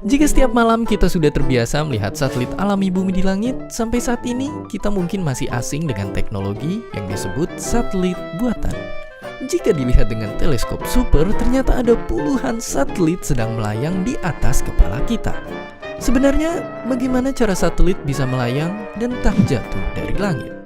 Jika setiap malam kita sudah terbiasa melihat satelit alami bumi di langit, sampai saat ini kita mungkin masih asing dengan teknologi yang disebut satelit buatan. Jika dilihat dengan teleskop super, ternyata ada puluhan satelit sedang melayang di atas kepala kita. Sebenarnya, bagaimana cara satelit bisa melayang dan tak jatuh dari langit?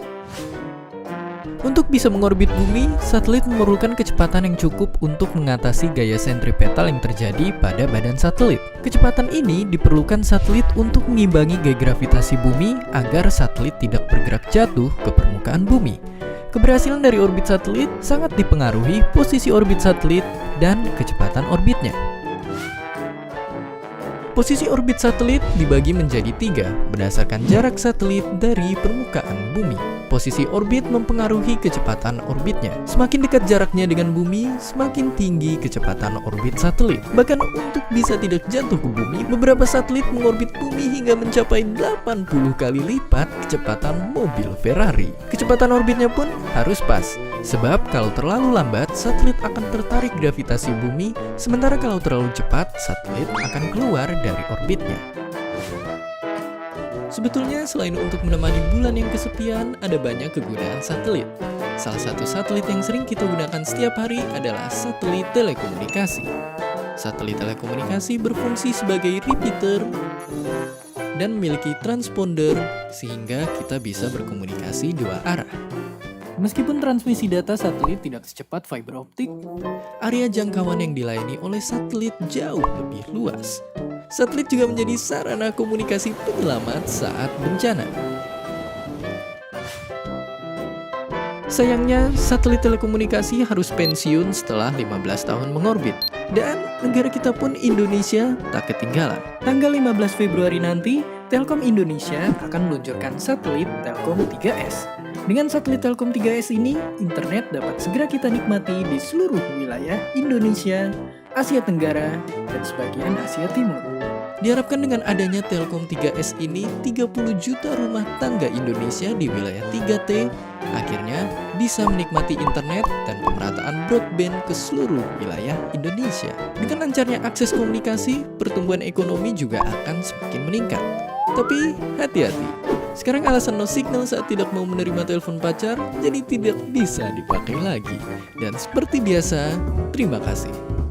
Untuk bisa mengorbit bumi, satelit memerlukan kecepatan yang cukup untuk mengatasi gaya sentripetal yang terjadi pada badan satelit. Kecepatan ini diperlukan satelit untuk mengimbangi gaya gravitasi bumi agar satelit tidak bergerak jatuh ke permukaan bumi. Keberhasilan dari orbit satelit sangat dipengaruhi posisi orbit satelit dan kecepatan orbitnya. Posisi orbit satelit dibagi menjadi 3 berdasarkan jarak satelit dari permukaan bumi. Posisi orbit mempengaruhi kecepatan orbitnya. Semakin dekat jaraknya dengan bumi, semakin tinggi kecepatan orbit satelit. Bahkan untuk bisa tidak jatuh ke bumi, beberapa satelit mengorbit bumi hingga mencapai 80 kali lipat kecepatan mobil Ferrari. Kecepatan orbitnya pun harus pas, sebab kalau terlalu lambat, satelit akan tertarik gravitasi bumi, sementara kalau terlalu cepat, satelit akan keluar dari orbitnya. Sebetulnya selain untuk menemani bulan yang kesepian, ada banyak kegunaan satelit. Salah satu satelit yang sering kita gunakan setiap hari adalah satelit telekomunikasi. Satelit telekomunikasi berfungsi sebagai repeater dan memiliki transponder sehingga kita bisa berkomunikasi dua arah. Meskipun transmisi data satelit tidak secepat fiber optik, area jangkauan yang dilayani oleh satelit jauh lebih luas. Satelit juga menjadi sarana komunikasi penyelamat saat bencana. Sayangnya, satelit telekomunikasi harus pensiun setelah 15 tahun mengorbit. Dan negara kita pun Indonesia tak ketinggalan. Tanggal 15 Februari nanti, Telkom Indonesia akan meluncurkan satelit Telkom 3S. Dengan satelit Telkom 3S ini, internet dapat segera kita nikmati di seluruh wilayah Indonesia, Asia Tenggara, dan sebagian Asia Timur. Diharapkan dengan adanya Telkom 3S ini, 30 juta rumah tangga Indonesia di wilayah 3T akhirnya bisa menikmati internet dan pemerataan broadband ke seluruh wilayah Indonesia. Dengan lancarnya akses komunikasi, pertumbuhan ekonomi juga akan semakin meningkat. Tapi hati-hati, sekarang alasan no signal saat tidak mau menerima telepon pacar jadi tidak bisa dipakai lagi. Dan seperti biasa, terima kasih.